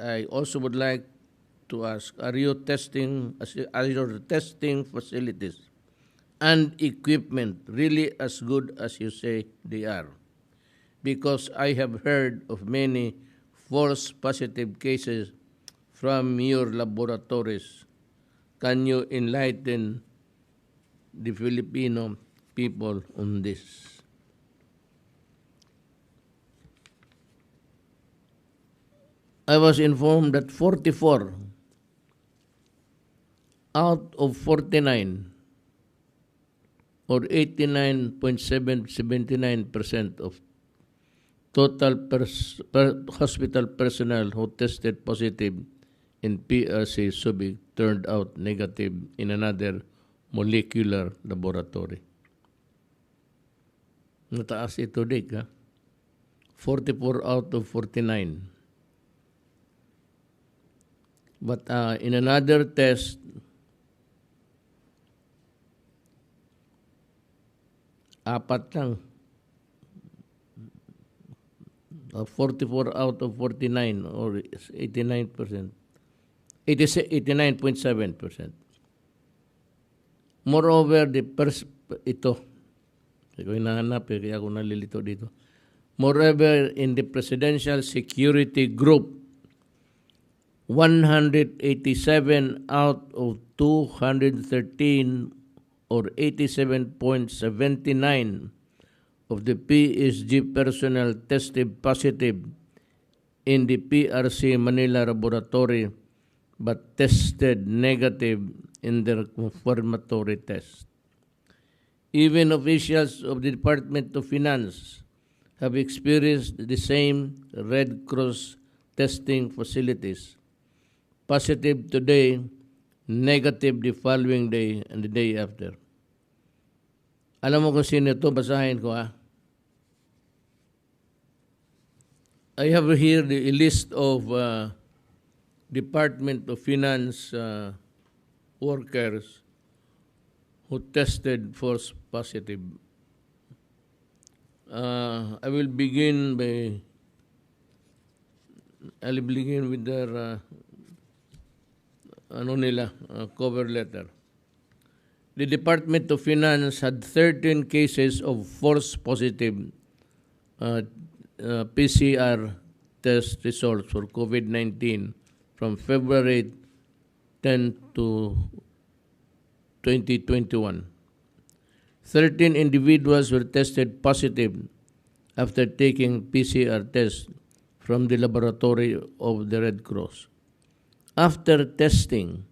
I also would like to ask, are your testing facilities and equipment really as good as you say they are? Because I have heard of many false positive cases from your laboratories. Can you enlighten the Filipino people on this? I was informed that 44 out of 49 or 89.79% of total hospital personnel who tested positive in PRC Subic turned out negative in another molecular laboratory. Mataas ito, Dick, ha? 44 out of 49. But in another test, apat lang. 44 out of 49 or 89%. 89.7%. Moreover, ito, ko hinahanap kaya ako nalilito dito. Moreover, in the Presidential Security Group, 187 out of 213 or 87.79 of the PSG personnel tested positive in the PRC Manila laboratory but tested negative in their confirmatory test. Even officials of the Department of Finance have experienced the same Red Cross testing facilities. Positive today, negative the following day and the day after. Alam mo kung sino ito? Basahin ko, ha? I have here the list of Department of Finance workers who tested false positive. I will begin with their cover letter. The Department of Finance had 13 cases of false positive PCR test results for COVID-19 from February 10 to 2021. 13 individuals were tested positive after taking PCR tests from the laboratory of the Red Cross. After testing,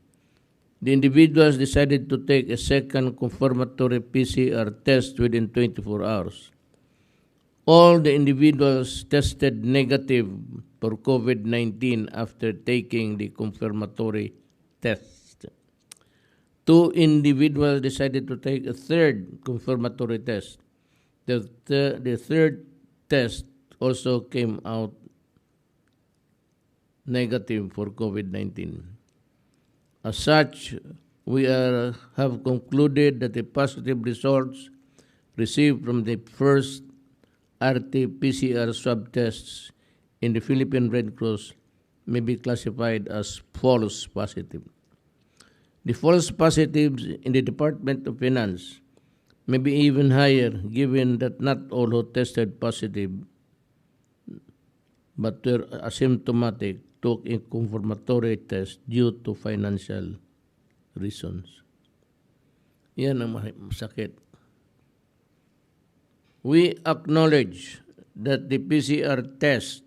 the individuals decided to take a second confirmatory PCR test within 24 hours. All the individuals tested negative for COVID-19 after taking the confirmatory test. 2 individuals decided to take a third confirmatory test. The third test also came out negative for COVID-19. As such, we have concluded that the positive results received from the first RT-PCR swab tests in the Philippine Red Cross may be classified as false positive. The false positives in the Department of Finance may be even higher given that not all who tested positive but were asymptomatic took a confirmatory test due to financial reasons. Yan ang masakit. We acknowledge that the PCR test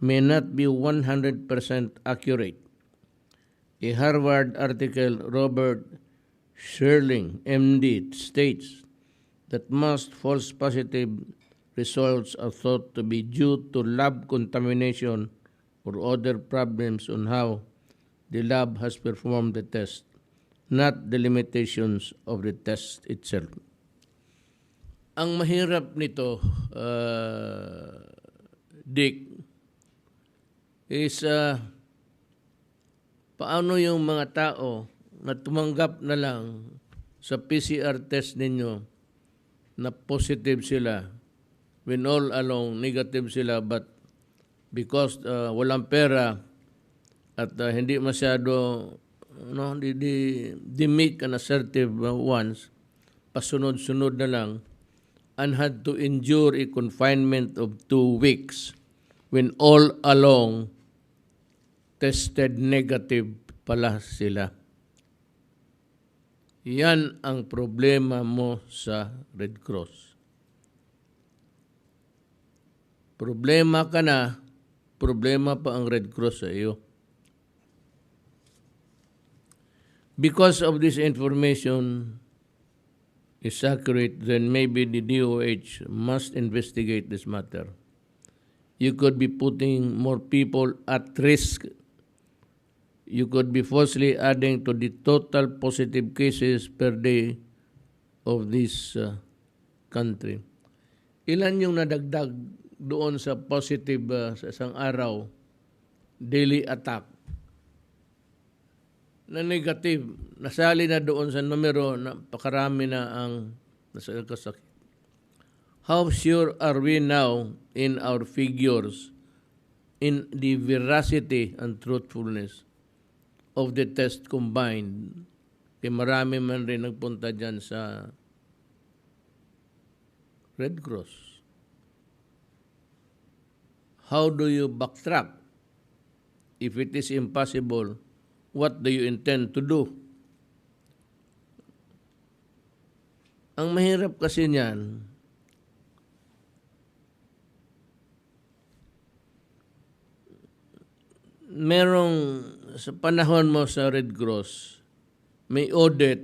may not be 100% accurate. A Harvard article, Robert Sherling, MD, states that most false positive results are thought to be due to lab contamination or other problems on how the lab has performed the test, not the limitations of the test itself. Ang mahirap nito, Dick, is paano yung mga tao na tumanggap na lang sa PCR test ninyo na positive sila when all along negative sila, but because walang pera, at hindi masyado di make an assertive ones, pasunod-sunod na lang, and had to endure a confinement of 2 weeks when all along tested negative pala sila. Yan ang problema mo sa Red Cross. Problema ka na, problema pa ang Red Cross sa iyo. Because of this information is accurate, then maybe the DOH must investigate this matter. You could be putting more people at risk. You could be falsely adding to the total positive cases per day of this country. Ilan yung nadagdag doon sa positive sa isang araw, daily attack, na negative, nasali na doon sa numero na pakarami na ang nasakasakit. How sure are we now in our figures, in the veracity and truthfulness of the test combined? Kaya marami man rin nagpunta dyan sa Red Cross. How do you backtrack? If it is impossible, what do you intend to do? Ang mahirap kasi niyan, merong sa panahon mo sa Red Cross, may audit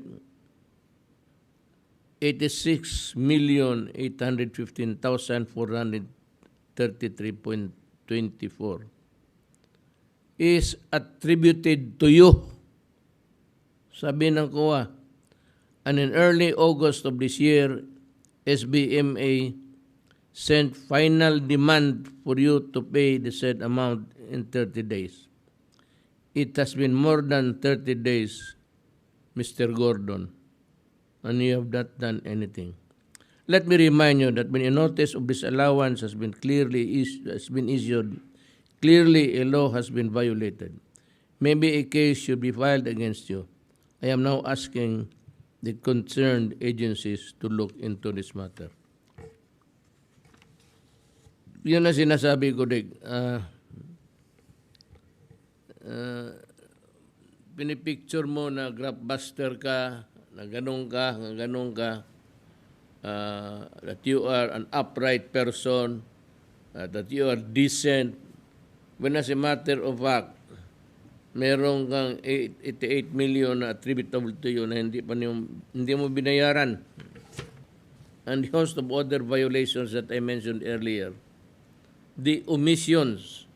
86,815,433.24 is attributed to you. Sabi ng COA. And in early August of this year, SBMA sent final demand for you to pay the said amount in 30 days. It has been more than 30 days, Mr. Gordon, and you have not done anything. Let me remind you that when a notice of disallowance has been issued, clearly a law has been violated. Maybe a case should be filed against you. I am now asking the concerned agencies to look into this matter. Yun na sinasabi ko, Dick. Pinipicture mo na grabbuster ka, na ganun ka, that you are an upright person, that you are decent. When as a matter of fact, merong kang 88 million na attributable to you na hindi mo binayaran. And the host of other violations that I mentioned earlier. The omissions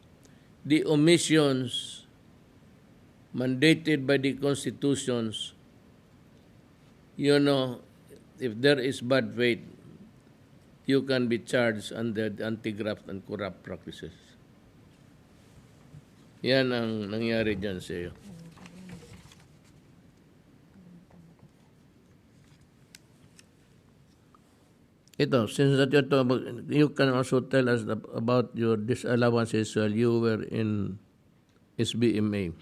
mandated by the constitutions, if there is bad faith, you can be charged under the anti-graft and corrupt practices. Yan ang nangyari dyan sa iyo. Ito, since that you can also tell us about your disallowances while you were in SBMA.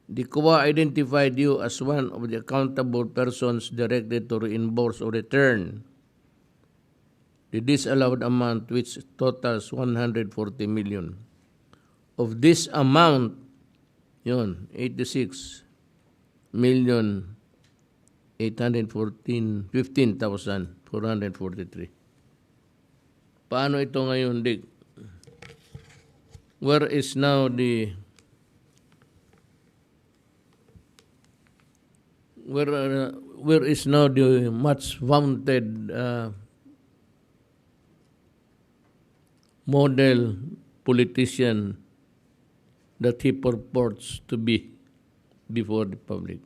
The COA identified you as one of the accountable persons directed to reimburse or return the disallowed amount, which totals 140 million. Of this amount, 86 million 815,443. Paano ito ngayon, Dick? Where is now the much vaunted model politician that he purports to be before the public?